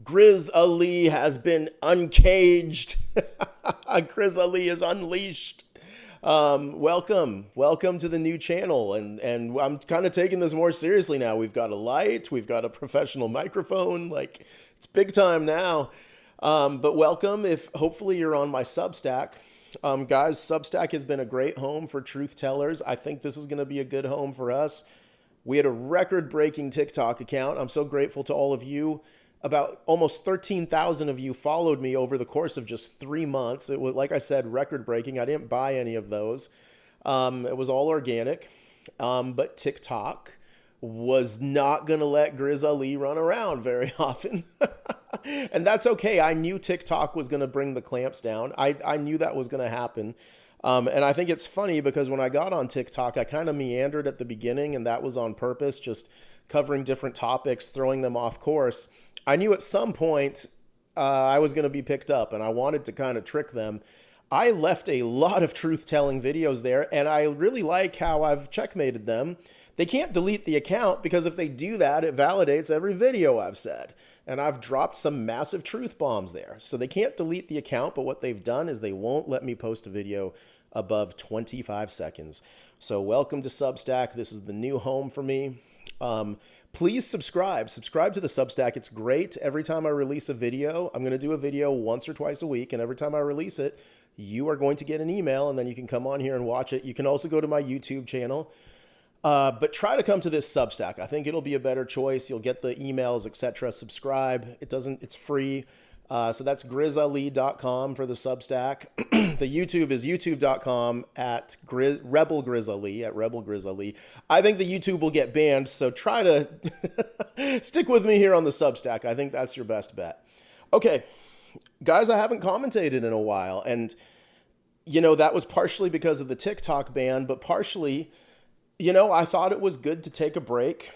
Grizz Ali has been uncaged. Grizz Ali is unleashed. Welcome to the new channel, and I'm kind of taking this more seriously now. We've got a light, we've got a professional microphone, like it's big time now. But welcome. If hopefully you're on my Substack, guys, Substack has been a great home for truth tellers. I think this is going to be a good home for us. We had a record-breaking TikTok account. I'm so grateful to all of you. About almost 13,000 of you followed me over the course of just 3 months. It was, like I said, record-breaking. I didn't buy any of those. It was all organic. But TikTok was not going to let Grizz Ali run around very often. And that's okay. I knew TikTok was going to bring the clamps down. I knew that was going to happen. And I think it's funny because when I got on TikTok, I kind of meandered at the beginning, and that was on purpose, just covering different topics, throwing them off course. I knew at some point I was going to be picked up, and I wanted to kind of trick them. I left a lot of truth-telling videos there, and I really like how I've checkmated them. They can't delete the account because if they do that, it validates every video I've said. And I've dropped some massive truth bombs there. So they can't delete the account, but what they've done is they won't let me post a video above 25 seconds. So welcome to Substack. This is the new home for me. Please subscribe. Subscribe to the Substack. It's great. Every time I release a video, I'm going to do a video once or twice a week. And every time I release it, you are going to get an email, and then you can come on here and watch it. You can also go to my YouTube channel. But try to come to this Substack. I think it'll be a better choice. You'll get the emails, etc. Subscribe. It's free. So that's grizzali.com for the Substack. The YouTube is youtube.com at Rebel Grizz Ali, at Rebel Grizz Ali. I think the YouTube will get banned, so try to stick with me here on the Substack. I think that's your best bet. Okay, guys, I haven't commentated in a while, and that was partially because of the TikTok ban, but partially, I thought it was good to take a break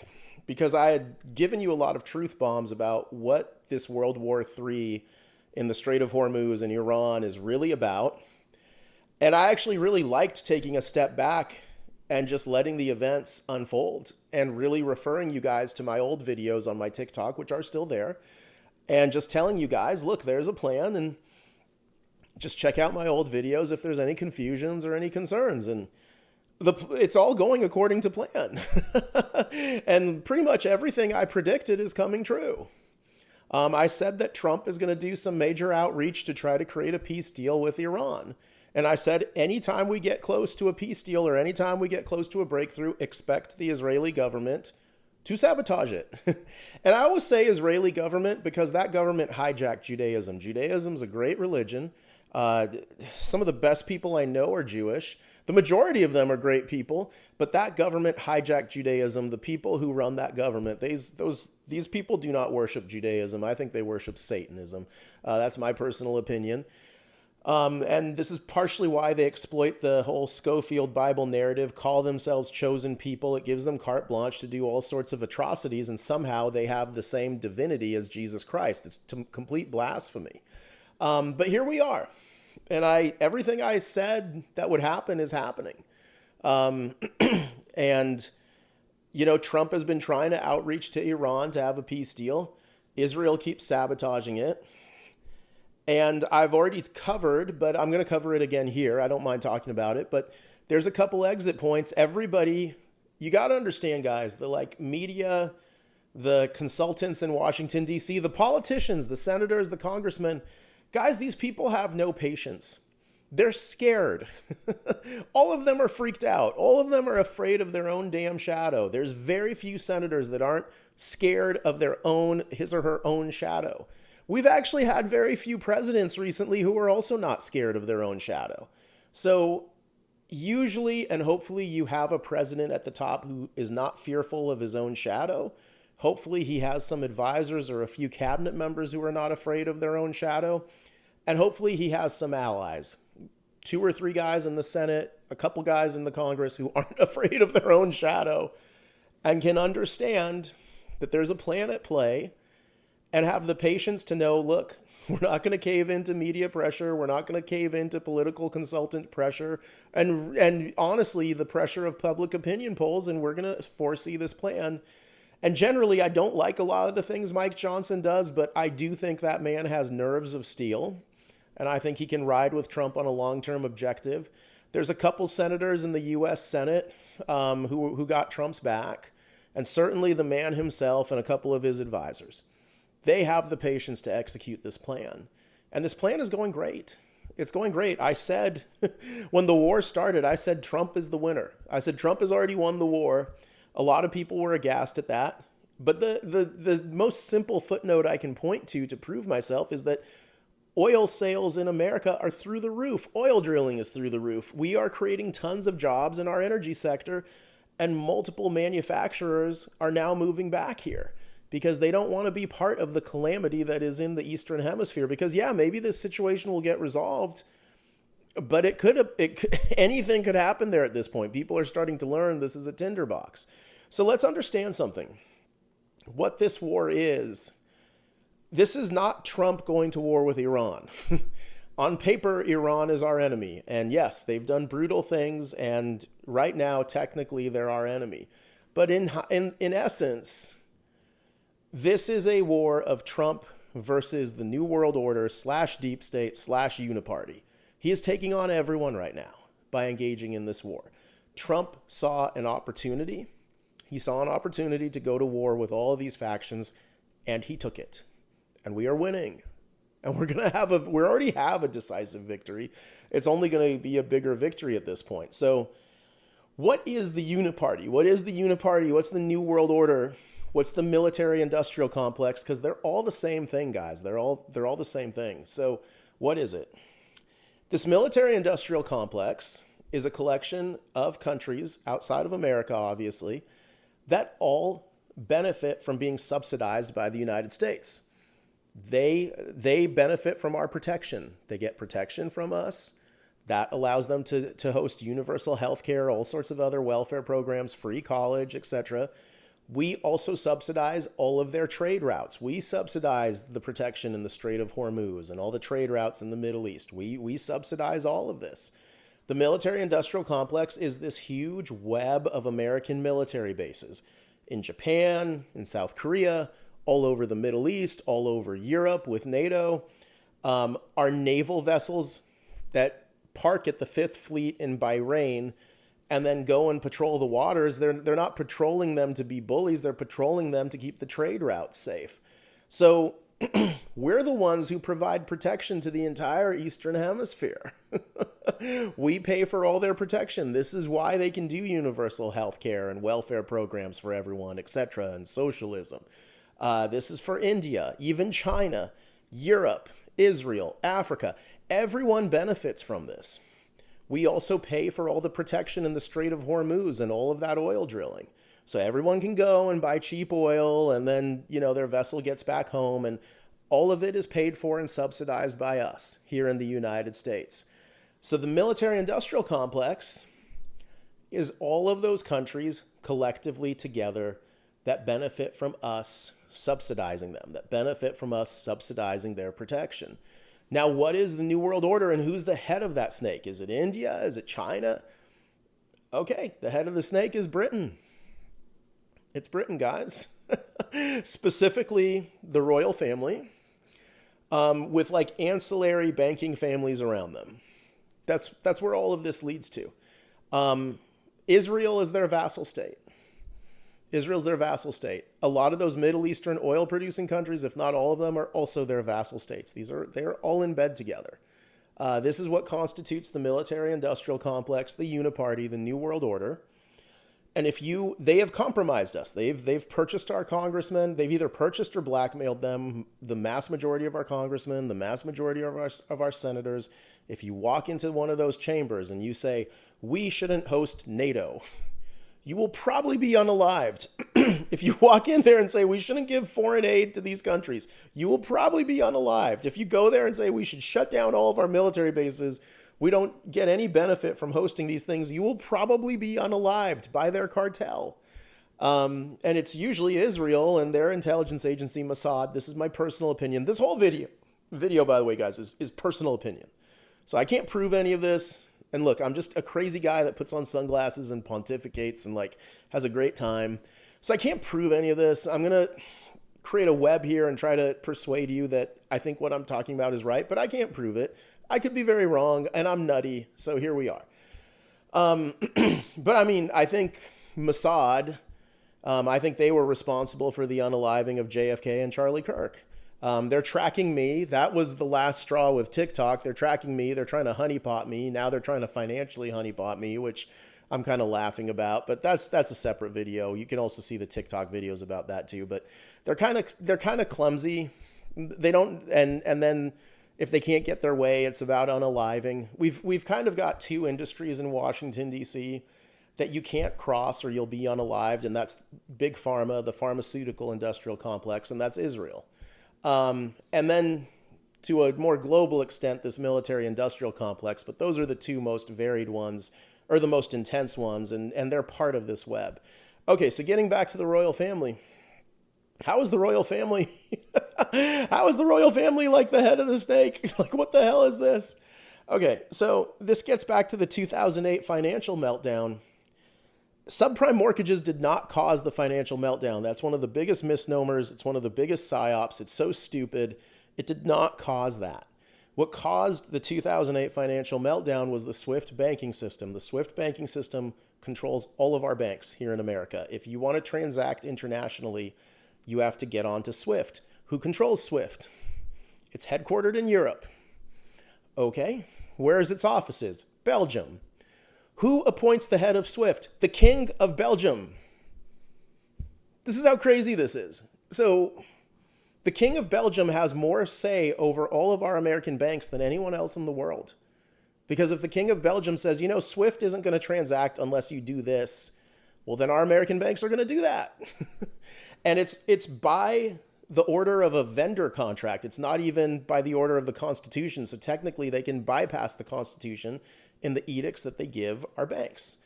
because I had given you a lot of truth bombs about what this World War III in the Strait of Hormuz and Iran is really about. And I actually really liked taking a step back and just letting the events unfold and really referring you guys to my old videos on my TikTok, which are still there, and just telling you guys, look, there's a plan, and just check out my old videos if there's any confusions or any concerns. And it's all going according to plan. And pretty much everything I predicted is coming true. I said that Trump is going to do some major outreach to try to create a peace deal with Iran. And I said, anytime we get close to a peace deal or anytime we get close to a breakthrough, expect the Israeli government to sabotage it. And I always say Israeli government because that government hijacked Judaism. Judaism is a great religion. Some of the best people I know are Jewish. The majority of them are great people, but that government hijacked Judaism. The people who run that government, these people do not worship Judaism. I think they worship Satanism. That's my personal opinion. And this is partially why they exploit the whole Schofield Bible narrative, call themselves chosen people. It gives them carte blanche to do all sorts of atrocities, and somehow they have the same divinity as Jesus Christ. It's complete blasphemy. But here we are. And everything I said that would happen is happening. And, Trump has been trying to outreach to Iran to have a peace deal. Israel keeps sabotaging it. And I've already covered, but I'm going to cover it again here. I don't mind talking about it, but there's a couple exit points. Everybody, you got to understand, guys, the media, the consultants in Washington, D.C., the politicians, the senators, the congressmen, guys, these people have no patience. They're scared. All of them are freaked out. All of them are afraid of their own damn shadow. There's very few senators that aren't scared of his or her own shadow. We've actually had very few presidents recently who are also not scared of their own shadow. So usually and hopefully you have a president at the top who is not fearful of his own shadow. Hopefully he has some advisors or a few cabinet members who are not afraid of their own shadow. And hopefully he has some allies, 2 or 3 guys in the Senate, a couple guys in the Congress who aren't afraid of their own shadow and can understand that there's a plan at play and have the patience to know, look, we're not going to cave into media pressure. We're not going to cave into political consultant pressure and honestly, the pressure of public opinion polls. And we're going to foresee this plan. And generally, I don't like a lot of the things Mike Johnson does, but I do think that man has nerves of steel. And I think he can ride with Trump on a long-term objective. There's a couple senators in the U.S. Senate who got Trump's back. And certainly the man himself and a couple of his advisors. They have the patience to execute this plan. And this plan is going great. It's going great. I said, when the war started, I said Trump is the winner. I said Trump has already won the war. A lot of people were aghast at that. But the most simple footnote I can point to prove myself is that oil sales in America are through the roof. Oil drilling is through the roof. We are creating tons of jobs in our energy sector, and multiple manufacturers are now moving back here because they don't want to be part of the calamity that is in the Eastern Hemisphere. Because, yeah, maybe this situation will get resolved, but anything could happen there at this point. People are starting to learn this is a tinderbox. So let's understand something. What this war is, this is not Trump going to war with Iran. On paper, Iran is our enemy. And yes, they've done brutal things. And right now, technically, they're our enemy. But in essence, this is a war of Trump versus the New World Order / deep state / uniparty. He is taking on everyone right now by engaging in this war. Trump saw an opportunity. He saw an opportunity to go to war with all of these factions, and he took it. And we are winning. And we already have a decisive victory. It's only going to be a bigger victory at this point. So what is the uniparty? What is the uniparty? What's the New World Order? What's the military-industrial complex? Because they're all the same thing, guys. They're all the same thing. So what is it? This military-industrial complex is a collection of countries outside of America, obviously, that all benefit from being subsidized by the United States. They benefit from our protection. They get protection from us. That allows them to host universal health care, all sorts of other welfare programs, free college, etc. We also subsidize all of their trade routes. We subsidize the protection in the Strait of Hormuz and all the trade routes in the Middle East. We subsidize all of this. The military-industrial complex is this huge web of American military bases in Japan, in South Korea, all over the Middle East, all over Europe with NATO. Our naval vessels that park at the Fifth Fleet in Bahrain and then go and patrol the waters, they're not patrolling them to be bullies. They're patrolling them to keep the trade routes safe. So we're the ones who provide protection to the entire Eastern Hemisphere. We pay for all their protection. This is why they can do universal health care and welfare programs for everyone, etc., and socialism. This is for India, even China, Europe, Israel, Africa. Everyone benefits from this. We also pay for all the protection in the Strait of Hormuz and all of that oil drilling. So everyone can go and buy cheap oil and then, their vessel gets back home, and all of it is paid for and subsidized by us here in the United States. So the military-industrial complex is all of those countries collectively together that benefit from us subsidizing them, that benefit from us subsidizing their protection. Now, what is the New World Order and who's the head of that snake? Is it India? Is it China? Okay, the head of the snake is Britain. It's Britain, guys. Specifically, the royal family, with like ancillary banking families around them. That's where all of this leads to. Israel is their vassal state. Israel's their vassal state. A lot of those Middle Eastern oil-producing countries, if not all of them, are also their vassal states. They're all in bed together. This is what constitutes the military-industrial complex, the uniparty, the New World Order. And they have compromised us. They've purchased our congressmen. They've either purchased or blackmailed them. The mass majority of our congressmen, the mass majority of our senators. If you walk into one of those chambers and you say, we shouldn't host NATO, you will probably be unalived. If you walk in there and say, we shouldn't give foreign aid to these countries, you will probably be unalived. If you go there and say, we should shut down all of our military bases, we don't get any benefit from hosting these things, you will probably be unalived by their cartel. And it's usually Israel and their intelligence agency, Mossad. This is my personal opinion. This whole video, by the way, guys, is personal opinion. So I can't prove any of this. And look, I'm just a crazy guy that puts on sunglasses and pontificates and has a great time. So I can't prove any of this. I'm going to create a web here and try to persuade you that I think what I'm talking about is right, but I can't prove it. I could be very wrong, and I'm nutty, so here we are. But I mean, I think Mossad, I think they were responsible for the unaliving of JFK and Charlie Kirk. They're tracking me. That was the last straw with TikTok. They're tracking me. They're trying to honeypot me. Now they're trying to financially honeypot me, which I'm kind of laughing about, but that's a separate video. You can also see the TikTok videos about that too, but they're kind of clumsy. They don't, and then if they can't get their way, it's about unaliving. We've kind of got two industries in Washington, D.C. that you can't cross or you'll be unalived, and that's big pharma, the pharmaceutical industrial complex, and that's Israel. And then to a more global extent, this military industrial complex, but those are the two most varied ones, or the most intense ones, and they're part of this web. Okay, so getting back to the royal family. How is the royal family? How is the royal family like the head of the snake? Like, what the hell is this? Okay, so this gets back to the 2008 financial meltdown. Subprime mortgages did not cause the financial meltdown. That's one of the biggest misnomers. It's one of the biggest psyops. It's so stupid. It did not cause that. What caused the 2008 financial meltdown was the SWIFT banking system. The SWIFT banking system controls all of our banks here in America. If you want to transact internationally, you have to get onto SWIFT. Who controls SWIFT? It's headquartered in Europe. Okay, where is its offices? Belgium. Who appoints the head of SWIFT? The King of Belgium. This is how crazy this is. So the King of Belgium has more say over all of our American banks than anyone else in the world. Because if the King of Belgium says, you know, SWIFT isn't going to transact unless you do this, well, then our American banks are going to do that. And it's by the order of a vendor contract. It's not even by the order of the Constitution. So technically they can bypass the Constitution in the edicts that they give our banks.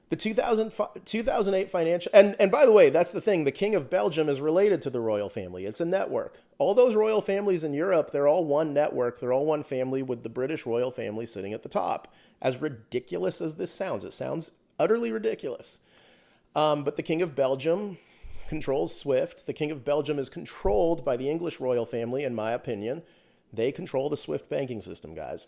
The 2008 financial, and by the way, that's the thing. The King of Belgium is related to the royal family. It's a network. All those royal families in Europe, they're all one network. They're all one family with the British royal family sitting at the top. As ridiculous as this sounds, it sounds utterly ridiculous. But the King of Belgium controls SWIFT. The King of Belgium is controlled by the English royal family, in my opinion. They control the SWIFT banking system, guys.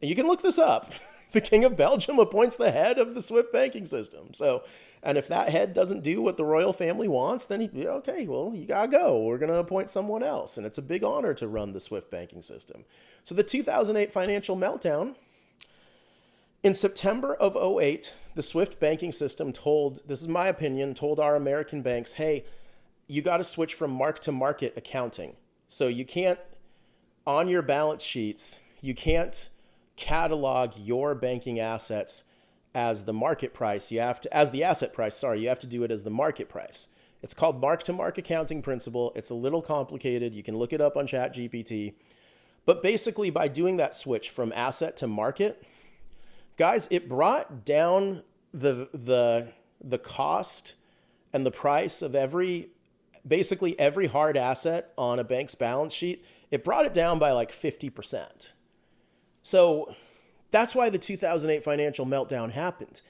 You can look this up. The King of Belgium appoints the head of the SWIFT banking system. So, and if that head doesn't do what the royal family wants, then okay, well, you gotta go. We're gonna appoint someone else. And it's a big honor to run the SWIFT banking system. So the 2008 financial meltdown, in September of 2008, the SWIFT banking system told, this is my opinion, told our American banks, hey, you got to switch from mark-to-market accounting. So you can't, on your balance sheets, you can't catalog your banking assets as the market price. You have to, as the asset price, sorry, you have to do it as the market price. It's called mark-to-market accounting principle. It's a little complicated. You can look it up on ChatGPT. But basically, by doing that switch from asset to market, guys, it brought down the cost and the price of basically every hard asset on a bank's balance sheet. It brought it down by like 50%. So that's why the 2008 financial meltdown happened.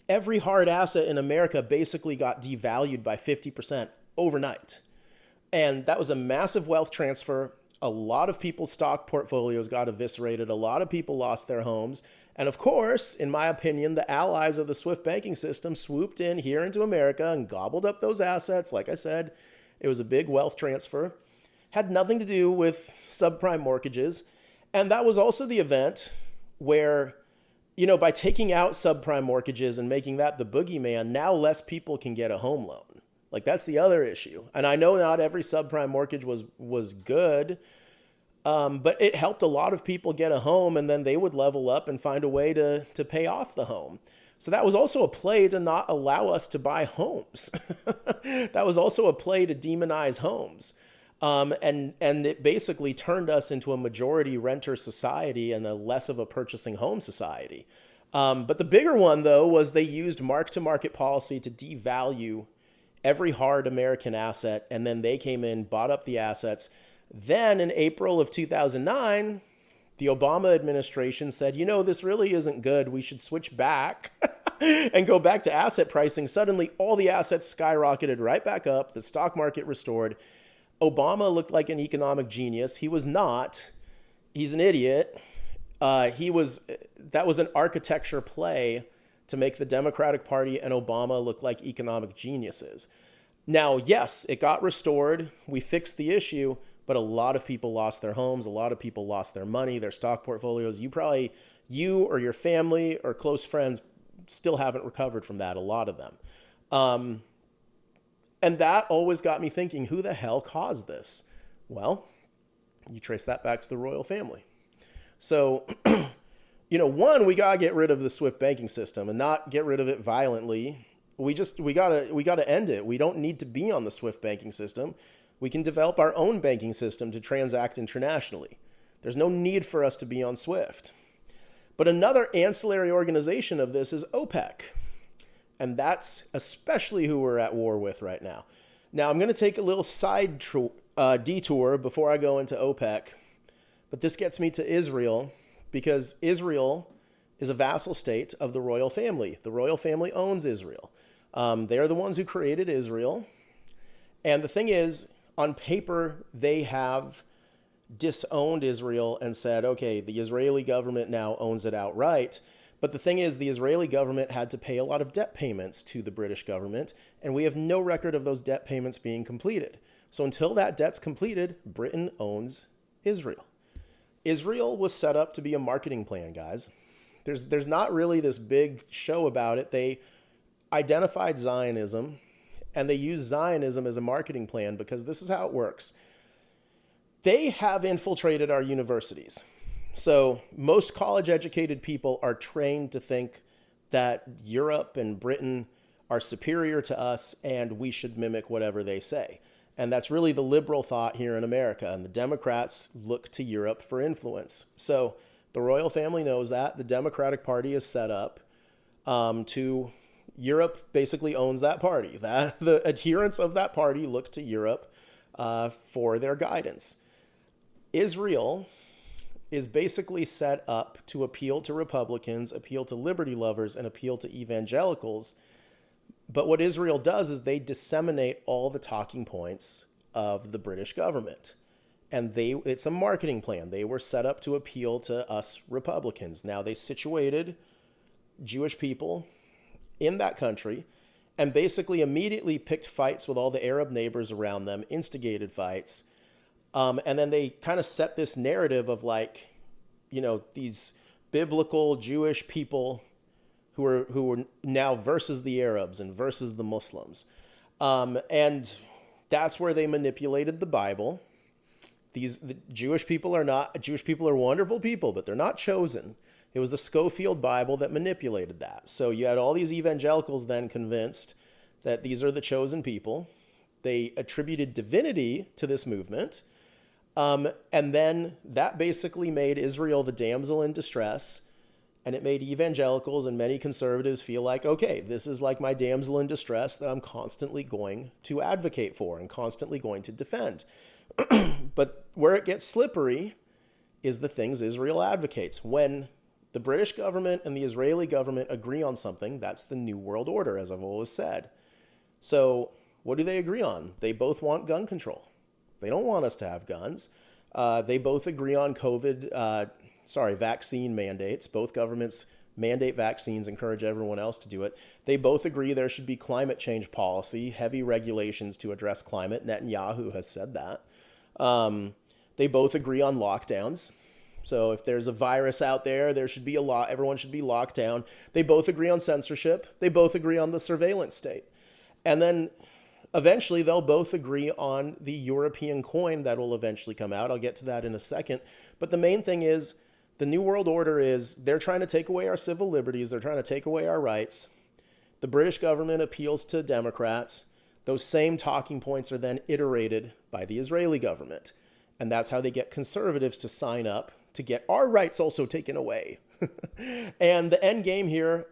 Every hard asset in America basically got devalued by 50% overnight. And that was a massive wealth transfer. A lot of people's stock portfolios got eviscerated. A lot of people lost their homes. And of course, in my opinion, the allies of the SWIFT banking system swooped in here into America and gobbled up those assets. Like I said, it was a big wealth transfer. Had nothing to do with subprime mortgages. And that was also the event where, you know, by taking out subprime mortgages and making that the boogeyman, now less people can get a home loan. Like, that's the other issue. And I know not every subprime mortgage was good, but it helped a lot of people get a home, and then they would level up and find a way to pay off the home. So that was also a play to not allow us to buy homes. That was also a play to demonize homes. And it basically turned us into a majority renter society and a less of a purchasing home society. But the bigger one, though, was they used mark-to-market policy to devalue every hard American asset, and then they came in, bought up the assets. Then in April of 2009, the Obama administration said, you know, this really isn't good. We should switch back. and go back to asset pricing, suddenly all the assets skyrocketed right back up. The stock market restored. Obama looked like an economic genius. He was not. He's an idiot. That was an architecture play to make the Democratic Party and Obama look like economic geniuses. Now, yes, it got restored. We fixed the issue, but a lot of people lost their homes. A lot of people lost their money, their stock portfolios. You or your family or close friends still haven't recovered from that, a lot of them. And that always got me thinking, who the hell caused this? Well, you trace that back to the royal family. So, one, we gotta get rid of the SWIFT banking system and not get rid of it violently. We gotta end it. We don't need to be on the SWIFT banking system. We can develop our own banking system to transact internationally. There's no need for us to be on SWIFT. But another ancillary organization of this is OPEC. And that's especially who we're at war with right now. Now, I'm going to take a little side detour before I go into OPEC. But this gets me to Israel, because Israel is a vassal state of the royal family. The royal family owns Israel. They're the ones who created Israel. And the thing is, on paper, they have disowned Israel and said, okay, the Israeli government now owns it outright. But the thing is, the Israeli government had to pay a lot of debt payments to the British government, and we have no record of those debt payments being completed. So until that debt's completed, Britain owns Israel. Israel was set up to be a marketing plan, guys. There's not really this big show about it. They identified Zionism, and they used Zionism as a marketing plan because this is how it works. They have infiltrated our universities. So most college-educated people are trained to think that Europe and Britain are superior to us and we should mimic whatever they say. And that's really the liberal thought here in America. And the Democrats look to Europe for influence. So the royal family knows that. The Democratic Party is set up to... Europe basically owns that party. The adherents of that party look to Europe for their guidance. Israel is basically set up to appeal to Republicans, appeal to liberty lovers, and appeal to evangelicals. But what Israel does is they disseminate all the talking points of the British government. And it's a marketing plan. They were set up to appeal to us Republicans. Now, they situated Jewish people in that country and basically immediately picked fights with all the Arab neighbors around them, instigated fights. And then they kind of set this narrative of these biblical Jewish people who are now versus the Arabs and versus the Muslims. And that's where they manipulated the Bible. The Jewish people are wonderful people, but they're not chosen. It was the Schofield Bible that manipulated that. So you had all these evangelicals then convinced that these are the chosen people. They attributed divinity to this movement. And then that basically made Israel the damsel in distress. And it made evangelicals and many conservatives feel like, okay, this is like my damsel in distress that I'm constantly going to advocate for and constantly going to defend. But where it gets slippery is the things Israel advocates. When the British government and the Israeli government agree on something, that's the New World Order, as I've always said. So what do they agree on? They both want gun control. They don't want us to have guns. They both agree on vaccine mandates. Both governments mandate vaccines, encourage everyone else to do it. They both agree there should be climate change policy, heavy regulations to address climate. Netanyahu has said that. They both agree on lockdowns. So if there's a virus out there should be everyone should be locked down. They both agree on censorship. They both agree on the surveillance state. And then eventually they'll both agree on the European coin that will eventually come out. I'll get to that in a second. But the main thing is the New World Order is they're trying to take away our civil liberties. They're trying to take away our rights. The British government appeals to Democrats. Those same talking points are then iterated by the Israeli government. And that's how they get conservatives to sign up to get our rights also taken away. And the end game here,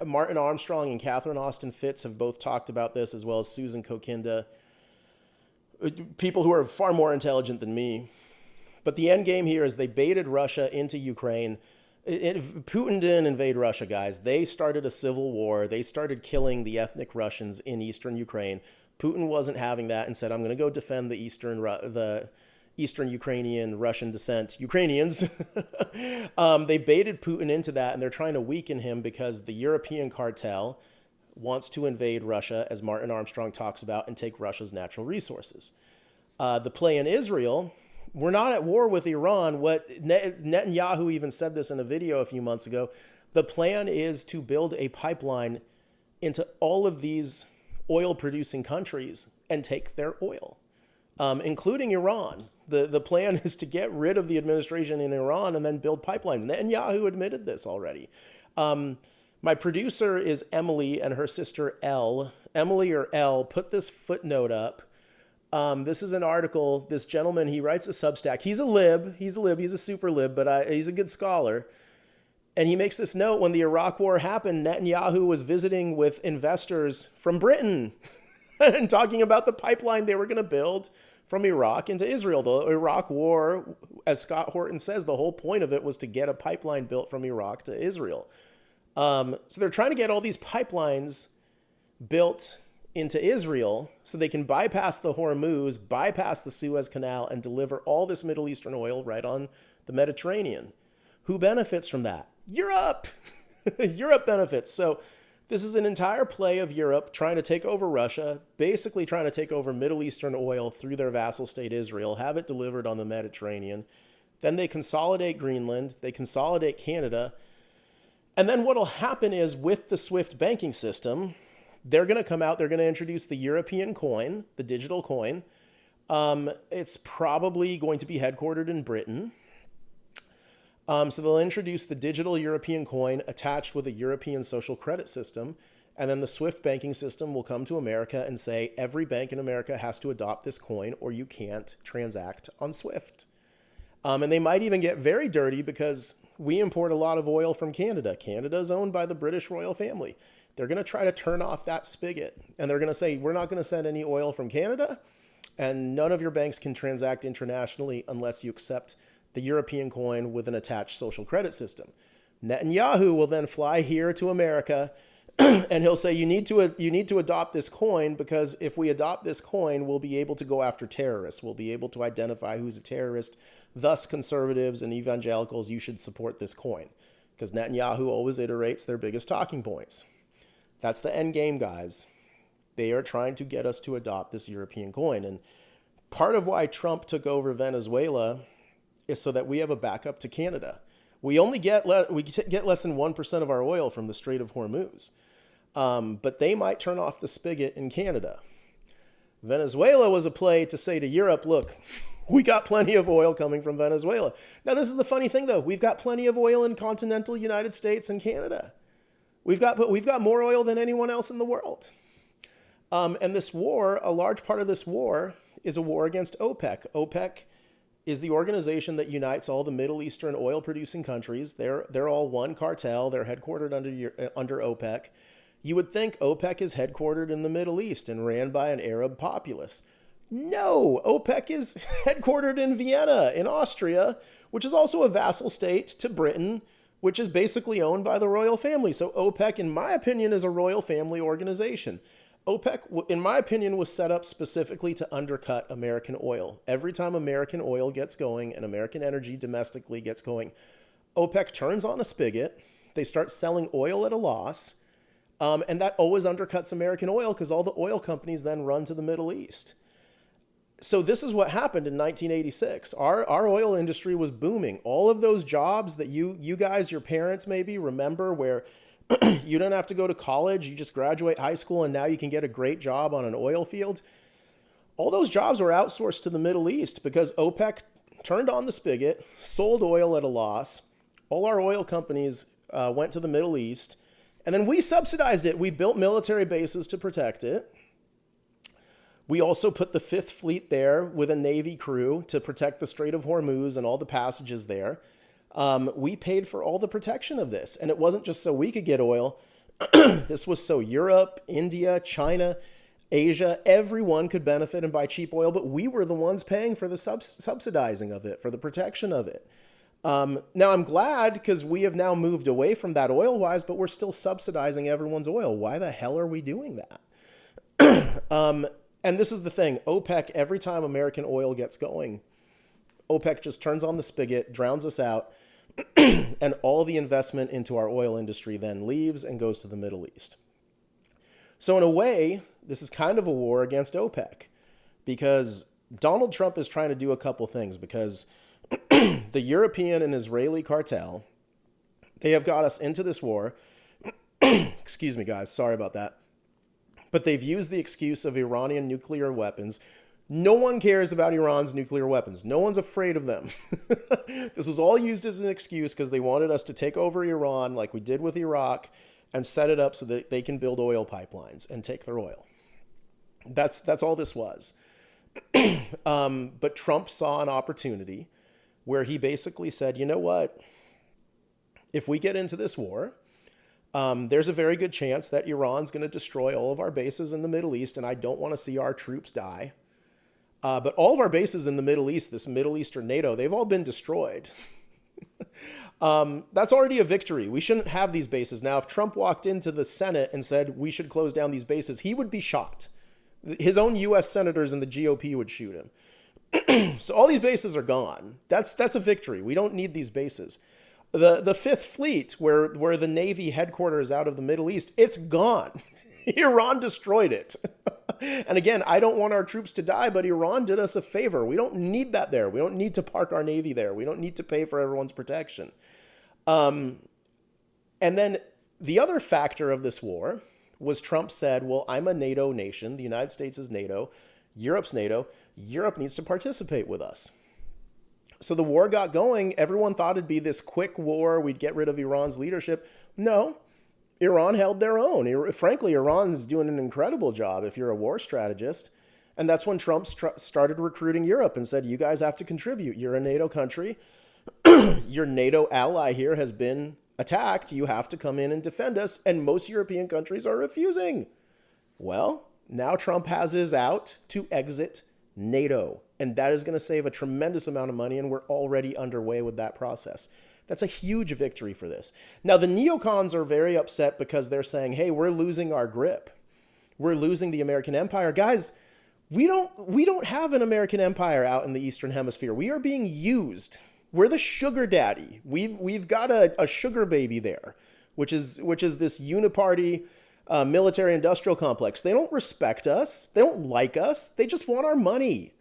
Martin Armstrong and Catherine Austin Fitts have both talked about this, as well as Susan Kokinda, people who are far more intelligent than me. But the end game here is they baited Russia into Ukraine. Putin didn't invade Russia, guys. They started a civil war. They started killing the ethnic Russians in eastern Ukraine. Putin wasn't having that and said, "I'm going to go defend the Eastern Ukrainian Russian descent Ukrainians." They baited Putin into that, and they're trying to weaken him because the European cartel wants to invade Russia, as Martin Armstrong talks about, and take Russia's natural resources. The play in Israel, we're not at war with Iran. What Netanyahu even said this in a video a few months ago. The plan is to build a pipeline into all of these oil-producing countries and take their oil, including Iran. The plan is to get rid of the administration in Iran and then build pipelines. Netanyahu admitted this already. My producer is Emily, and her sister Elle. Emily, or Elle, put this footnote up. This is an article. This gentleman, he writes a Substack. He's a lib. He's a super lib, but he's a good scholar. And he makes this note: when the Iraq War happened, Netanyahu was visiting with investors from Britain and talking about the pipeline they were going to build from Iraq into Israel. The Iraq War, as Scott Horton says, the whole point of it was to get a pipeline built from Iraq to Israel. So they're trying to get all these pipelines built into Israel so they can bypass the Hormuz, bypass the Suez Canal, and deliver all this Middle Eastern oil right on the Mediterranean. Who benefits from that? Europe! Europe benefits. So this is an entire play of Europe trying to take over Russia, basically trying to take over Middle Eastern oil through their vassal state Israel, have it delivered on the Mediterranean. Then they consolidate Greenland, they consolidate Canada. And then what will happen is, with the SWIFT banking system, they're going to come out, they're going to introduce the European coin, the digital coin. It's probably going to be headquartered in Britain. So they'll introduce the digital European coin attached with a European social credit system. And then the SWIFT banking system will come to America and say, every bank in America has to adopt this coin or you can't transact on SWIFT. And they might even get very dirty because we import a lot of oil from Canada. Canada is owned by the British royal family. They're going to try to turn off that spigot. And they're going to say, we're not going to send any oil from Canada. And none of your banks can transact internationally unless you accept the European coin with an attached social credit system. Netanyahu will then fly here to America and he'll say, you need to adopt this coin, because if we adopt this coin, we'll be able to go after terrorists. We'll be able to identify who's a terrorist. Thus, conservatives and evangelicals, you should support this coin, because Netanyahu always iterates their biggest talking points. That's the end game, guys. They are trying to get us to adopt this European coin. And part of why Trump took over Venezuela is so that we have a backup to Canada. We only get less than 1% of our oil from the Strait of Hormuz. But they might turn off the spigot in Canada. Venezuela was a play to say to Europe, look, we got plenty of oil coming from Venezuela. Now, this is the funny thing, though. We've got plenty of oil in continental United States and Canada. We've got more oil than anyone else in the world. And this war, a large part of this war is a war against OPEC. OPEC is the organization that unites all the Middle Eastern oil-producing countries. They're all one cartel. They're headquartered under OPEC. You would think OPEC is headquartered in the Middle East and ran by an Arab populace. No, OPEC is headquartered in Vienna, in Austria, which is also a vassal state to Britain, which is basically owned by the royal family. So OPEC, in my opinion, is a royal family organization. OPEC, in my opinion, was set up specifically to undercut American oil. Every time American oil gets going and American energy domestically gets going, OPEC turns on a spigot. They start selling oil at a loss. And that always undercuts American oil because all the oil companies then run to the Middle East. So this is what happened in 1986. Our oil industry was booming. All of those jobs that you guys, your parents maybe remember, where you don't have to go to college, you just graduate high school and now you can get a great job on an oil field. All those jobs were outsourced to the Middle East because OPEC turned on the spigot, sold oil at a loss. All our oil companies went to the Middle East. And then we subsidized it. We built military bases to protect it. We also put the Fifth Fleet there with a Navy crew to protect the Strait of Hormuz and all the passages there. We paid for all the protection of this. And it wasn't just so we could get oil. This was so Europe, India, China, Asia, everyone could benefit and buy cheap oil. But we were the ones paying for the subsidizing of it, for the protection of it. Now I'm glad because we have now moved away from that oil-wise, but we're still subsidizing everyone's oil. Why the hell are we doing that? And this is the thing. OPEC, every time American oil gets going, OPEC just turns on the spigot, drowns us out, and all the investment into our oil industry then leaves and goes to the Middle East. So in a way, this is kind of a war against OPEC because Donald Trump is trying to do a couple things because the European and Israeli cartel, they have got us into this war. Excuse me, guys. Sorry about that. But they've used the excuse of Iranian nuclear weapons. No one cares about Iran's nuclear weapons. No one's afraid of them. This was all used as an excuse because they wanted us to take over Iran like we did with Iraq and set it up so that they can build oil pipelines and take their oil. That's all this was. But Trump saw an opportunity where he basically said, you know what? If we get into this war, there's a very good chance that Iran's going to destroy all of our bases in the Middle East, and I don't want to see our troops die. But all of our bases in the Middle East, this Middle Eastern NATO, they've all been destroyed. That's already a victory. We shouldn't have these bases. Now, if Trump walked into the Senate and said we should close down these bases, he would be shot. His own U.S. senators and the GOP would shoot him. So all these bases are gone. That's a victory. We don't need these bases. The Fifth Fleet, where the Navy headquarters out of the Middle East, it's gone. Iran destroyed it. And again, I don't want our troops to die, but Iran did us a favor. We don't need that there. We don't need to park our Navy there. We don't need to pay for everyone's protection. And then the other factor of this war was Trump said, well, I'm a NATO nation. The United States is NATO. Europe's NATO. Europe needs to participate with us. So the war got going. Everyone thought it'd be this quick war. We'd get rid of Iran's leadership. No, Iran held their own. Frankly, Iran's doing an incredible job if you're a war strategist. And that's when Trump started recruiting Europe and said, you guys have to contribute. You're a NATO country. Your NATO ally here has been attacked. You have to come in and defend us. And most European countries are refusing. Well, now Trump has his out to exit NATO. And that is going to save a tremendous amount of money. And we're already underway with that process. That's a huge victory for this. Now, the neocons are very upset because they're saying, hey, we're losing our grip. We're losing the American empire. Guys, we don't have an American empire out in the Eastern Hemisphere. We are being used. We're the sugar daddy. We've got a sugar baby there, which is this uniparty military industrial complex. They don't respect us. They don't like us. They just want our money.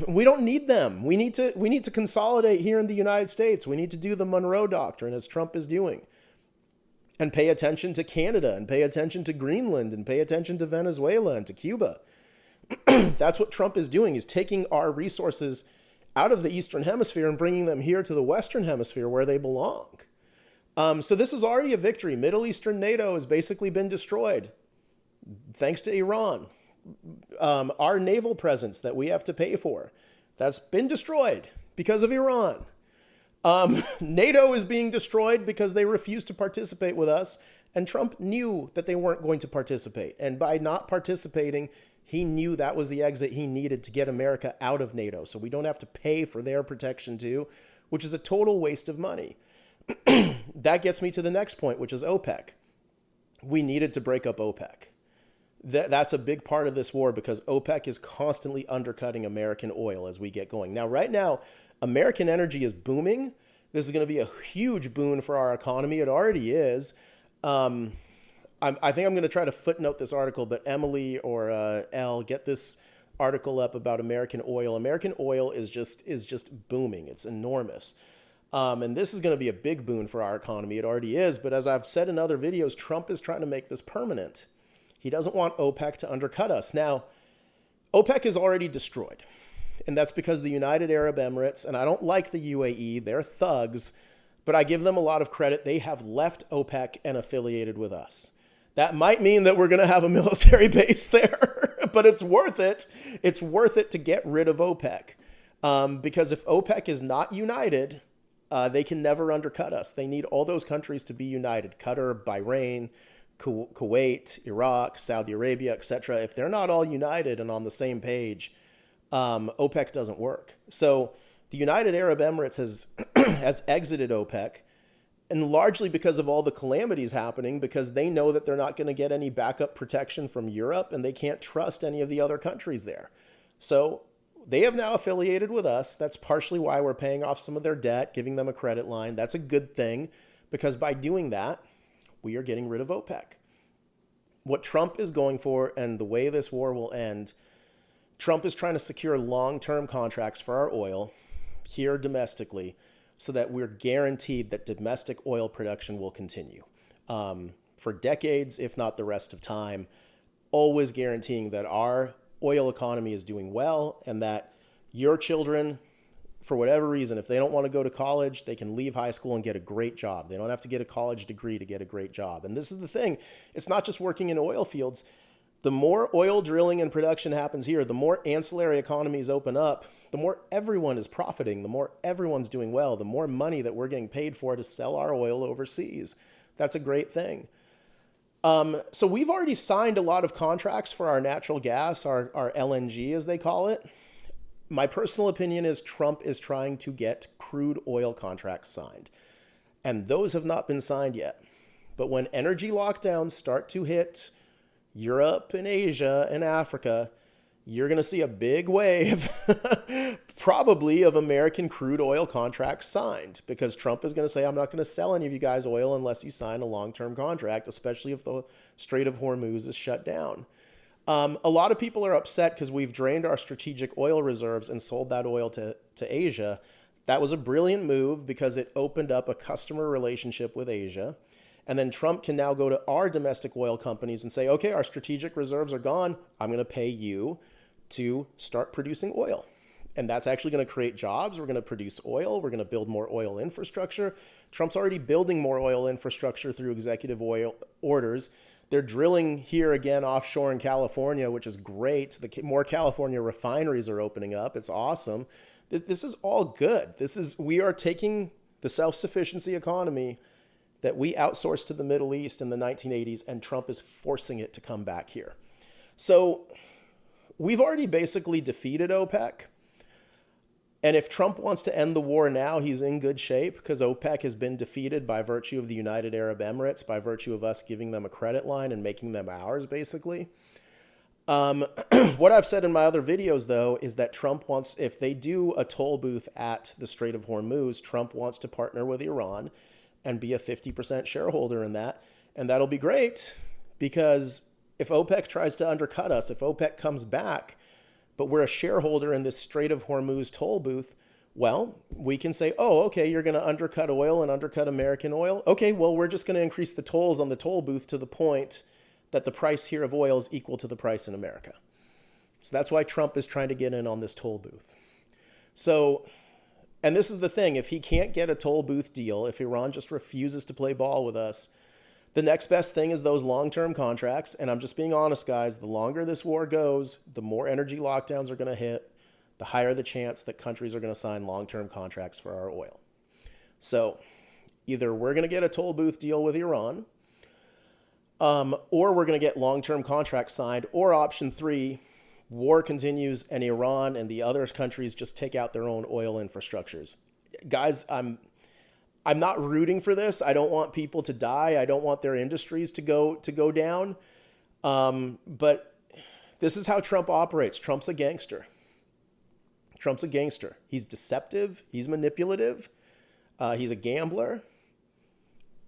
We don't need them. We need to consolidate here in the United States. We need to do the Monroe Doctrine as Trump is doing and pay attention to Canada and pay attention to Greenland and pay attention to Venezuela and to Cuba. That's what Trump is doing. He's taking our resources out of the Eastern Hemisphere and bringing them here to the Western Hemisphere where they belong. So this is already a victory. Middle Eastern NATO has basically been destroyed thanks to Iran. Our naval presence that we have to pay for, that's been destroyed because of Iran. NATO is being destroyed because they refuse to participate with us. And Trump knew that they weren't going to participate. And by not participating, he knew that was the exit he needed to get America out of NATO. So we don't have to pay for their protection too, which is a total waste of money. That gets me to the next point, which is OPEC. We needed to break up OPEC. That's a big part of this war because OPEC is constantly undercutting American oil as we get going. Now, right now, American energy is booming. This is going to be a huge boon for our economy. It already is. I think I'm going to try to footnote this article, but Emily or Elle, get this article up about American oil. American oil is just booming. It's enormous. And this is going to be a big boon for our economy. It already is. But as I've said in other videos, Trump is trying to make this permanent. He doesn't want OPEC to undercut us. Now, OPEC is already destroyed. And that's because the United Arab Emirates, and I don't like the UAE, they're thugs, but I give them a lot of credit. They have left OPEC and affiliated with us. That might mean that we're going to have a military base there, but it's worth it. It's worth it to get rid of OPEC. Because if OPEC is not united, they can never undercut us. They need all those countries to be united. Qatar, Bahrain, Kuwait, Iraq, Saudi Arabia, etc. If they're not all united and on the same page, OPEC doesn't work. So The United Arab Emirates has has exited OPEC, and largely because of all the calamities happening, because they know that they're not going to get any backup protection from Europe, and they can't trust any of the other countries there. So they have now affiliated with us. That's partially why we're paying off some of their debt, giving them a credit line. That's a good thing, because by doing that, we are getting rid of OPEC. What Trump is going for, and the way this war will end, Trump is trying to secure long-term contracts for our oil here domestically, so that we're guaranteed that domestic oil production will continue for decades, if not the rest of time, always guaranteeing that our oil economy is doing well, and that your children, for whatever reason, if they don't want to go to college, they can leave high school and get a great job. They don't have to get a college degree to get a great job. And this is the thing. It's not just working in oil fields. The more oil drilling and production happens here, the more ancillary economies open up, the more everyone is profiting, the more everyone's doing well, the more money that we're getting paid for to sell our oil overseas. That's a great thing. So we've already signed a lot of contracts for our natural gas, our LNG, as they call it. My personal opinion is Trump is trying to get crude oil contracts signed, and those have not been signed yet. But when energy lockdowns start to hit Europe and Asia and Africa, you're going to see a big wave probably of American crude oil contracts signed, because Trump is going to say, I'm not going to sell any of you guys oil unless you sign a long-term contract, especially if the Strait of Hormuz is shut down. A lot of people are upset because we've drained our strategic oil reserves and sold that oil to Asia. That was a brilliant move because it opened up a customer relationship with Asia. And then Trump can now go to our domestic oil companies and say, okay, our strategic reserves are gone. I'm going to pay you to start producing oil. And that's actually going to create jobs. We're going to produce oil. We're going to build more oil infrastructure. Trump's already building more oil infrastructure through executive oil orders. They're drilling here again offshore in California, which is great. More California refineries are opening up. It's awesome. This is all good. We are taking the self-sufficiency economy that we outsourced to the Middle East in the 1980s, and Trump is forcing it to come back here. So we've already basically defeated OPEC. And if Trump wants to end the war now, he's in good shape, because OPEC has been defeated by virtue of the United Arab Emirates, by virtue of us giving them a credit line and making them ours, basically. What I've said in my other videos, though, is that Trump wants, if they do a toll booth at the Strait of Hormuz, Trump wants to partner with Iran and be a 50% shareholder in that. And that'll be great, because if OPEC tries to undercut us, if OPEC comes back, but we're a shareholder in this Strait of Hormuz toll booth, well, we can say, oh, okay, you're going to undercut oil and undercut American oil. Okay, well, we're just going to increase the tolls on the toll booth to the point that the price here of oil is equal to the price in America. So that's why Trump is trying to get in on this toll booth. So, and this is the thing, if he can't get a toll booth deal, if Iran just refuses to play ball with us, the next best thing is those long-term contracts. And I'm just being honest, guys, the longer this war goes, the more energy lockdowns are going to hit, the higher the chance that countries are going to sign long-term contracts for our oil. So either we're going to get a toll booth deal with Iran, or we're going to get long-term contracts signed, or option 3, war continues and Iran and the other countries just take out their own oil infrastructures. Guys, I'm not rooting for this. I don't want people to die. I don't want their industries to go down. But this is how Trump operates. Trump's a gangster. Trump's a gangster. He's deceptive. He's manipulative. He's a gambler.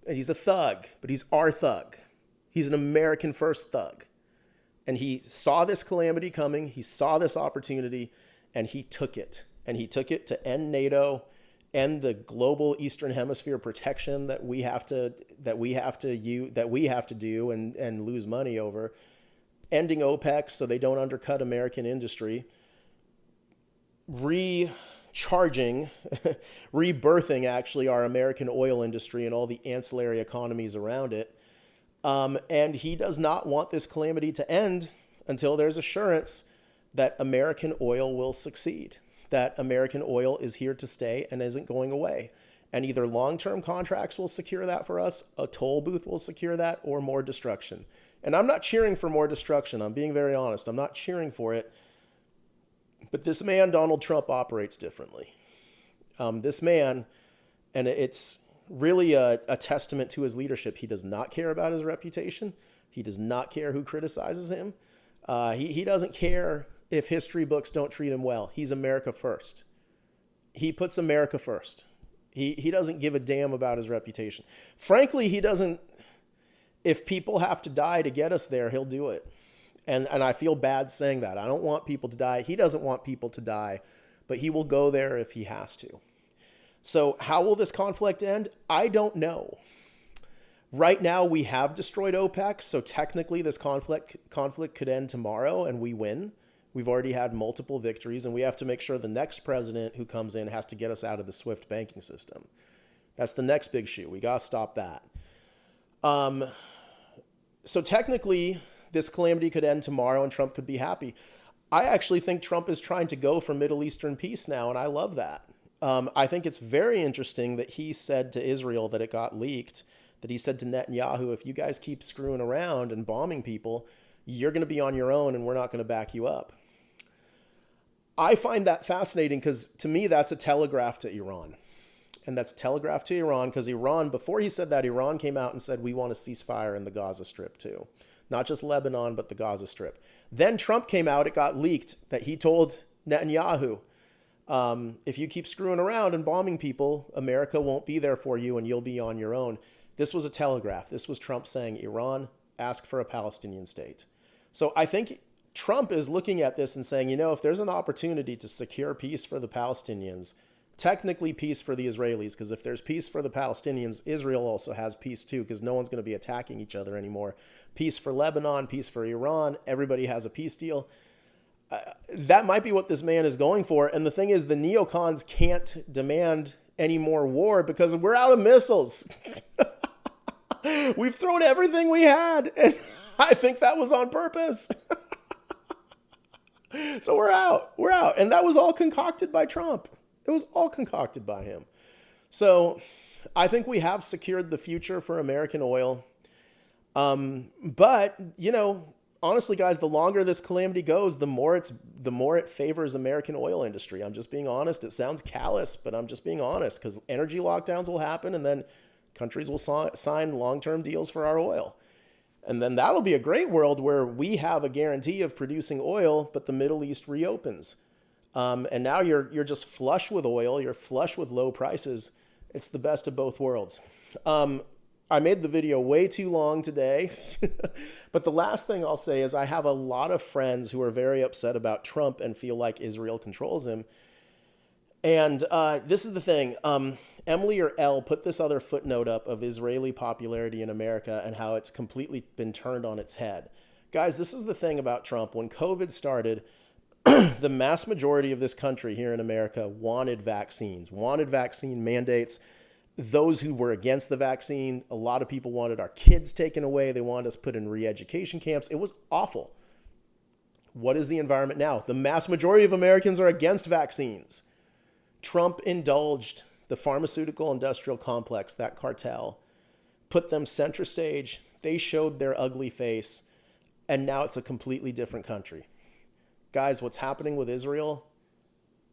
And he's a thug. But he's our thug. He's an American first thug. And he saw this calamity coming. He saw this opportunity, and he took it. And he took it to end NATO, and the global Eastern Hemisphere protection that we have to do and lose money over, ending OPEC so they don't undercut American industry, recharging, rebirthing actually our American oil industry and all the ancillary economies around it. And he does not want this calamity to end until there's assurance that American oil will succeed, that American oil is here to stay and isn't going away. And either long-term contracts will secure that for us, a toll booth will secure that, or more destruction. And I'm not cheering for more destruction. I'm being very honest. I'm not cheering for it. But this man, Donald Trump, operates differently. This man, and it's really a testament to his leadership. He does not care about his reputation. He does not care who criticizes him. He doesn't care if history books don't treat him well. He's America first. He puts America first. He doesn't give a damn about his reputation. Frankly, he doesn't. If people have to die to get us there, he'll do it. And I feel bad saying that. I don't want people to die. He doesn't want people to die, but he will go there if he has to. So how will this conflict end? I don't know. Right now, we have destroyed OPEC, so technically this conflict could end tomorrow and we win. We've already had multiple victories, and we have to make sure the next president who comes in has to get us out of the SWIFT banking system. That's the next big shoe. We got to stop that. So technically, this calamity could end tomorrow and Trump could be happy. I actually think Trump is trying to go for Middle Eastern peace now, and I love that. I think it's very interesting that he said to Israel that it got leaked, that he said to Netanyahu, if you guys keep screwing around and bombing people, you're going to be on your own and we're not going to back you up. I find that fascinating because to me, that's a telegraph to Iran. And that's telegraphed to Iran because Iran, before he said that, Iran came out and said, we want a ceasefire in the Gaza Strip too. Not just Lebanon, but the Gaza Strip. Then Trump came out, it got leaked that he told Netanyahu, if you keep screwing around and bombing people, America won't be there for you and you'll be on your own. This was a telegraph. This was Trump saying, Iran, ask for a Palestinian state. So I think Trump is looking at this and saying, if there's an opportunity to secure peace for the Palestinians, technically peace for the Israelis, because if there's peace for the Palestinians, Israel also has peace too, because no one's going to be attacking each other anymore. Peace for Lebanon, peace for Iran, everybody has a peace deal. That might be what this man is going for. And the thing is, the neocons can't demand any more war because we're out of missiles. We've thrown everything we had. And I think that was on purpose. So we're out. We're out. And that was all concocted by Trump. It was all concocted by him. So I think we have secured the future for American oil. But, honestly, guys, the longer this calamity goes, the more it favors American oil industry. I'm just being honest. It sounds callous, but I'm just being honest because energy lockdowns will happen and then countries will sign long-term deals for our oil. And then that'll be a great world where we have a guarantee of producing oil, but the Middle East reopens. And now you're just flush with oil. You're flush with low prices. It's the best of both worlds. I made the video way too long today, but the last thing I'll say is I have a lot of friends who are very upset about Trump and feel like Israel controls him. And this is the thing. Emily or Elle put this other footnote up of Israeli popularity in America and how it's completely been turned on its head. Guys, this is the thing about Trump. When COVID started, the mass majority of this country here in America wanted vaccines, wanted vaccine mandates. Those who were against the vaccine, a lot of people wanted our kids taken away. They wanted us put in re-education camps. It was awful. What is the environment now? The mass majority of Americans are against vaccines. Trump indulged the pharmaceutical industrial complex, that cartel, put them center stage. They showed their ugly face, and now it's a completely different country. Guys, what's happening with Israel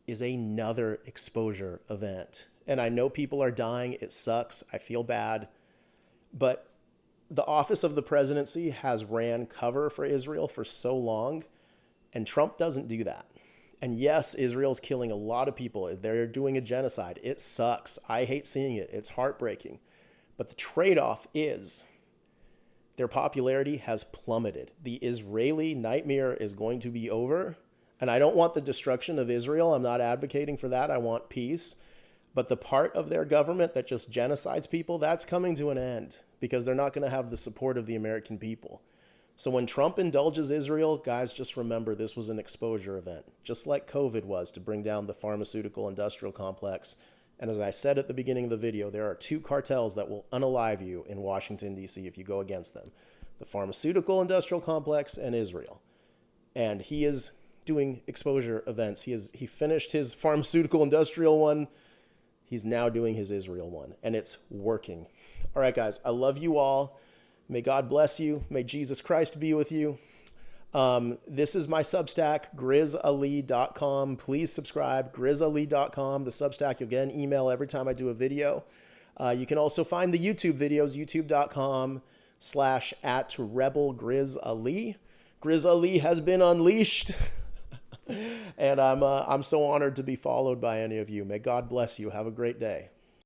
is another exposure event. And I know people are dying. It sucks. I feel bad. But the office of the presidency has ran cover for Israel for so long, and Trump doesn't do that. And yes, Israel's killing a lot of people. They're doing a genocide. It sucks. I hate seeing it. It's heartbreaking. But the trade-off is their popularity has plummeted. The Israeli nightmare is going to be over. And I don't want the destruction of Israel. I'm not advocating for that. I want peace. But the part of their government that just genocides people, that's coming to an end because they're not going to have the support of the American people. So when Trump indulges Israel, guys, just remember this was an exposure event, just like COVID was to bring down the pharmaceutical industrial complex. And as I said at the beginning of the video, there are two cartels that will unalive you in Washington, D.C. if you go against them. The pharmaceutical industrial complex and Israel. And he is doing exposure events. He finished his pharmaceutical industrial one. He's now doing his Israel one, and it's working. All right, guys, I love you all. May God bless you. May Jesus Christ be with you. This is my Substack, grizzali.com. Please subscribe, grizzali.com, the Substack. You'll get an email every time I do a video. You can also find the YouTube videos, youtube.com/@rebelgrizzali. Grizz Ali has been unleashed. And I'm so honored to be followed by any of you. May God bless you. Have a great day.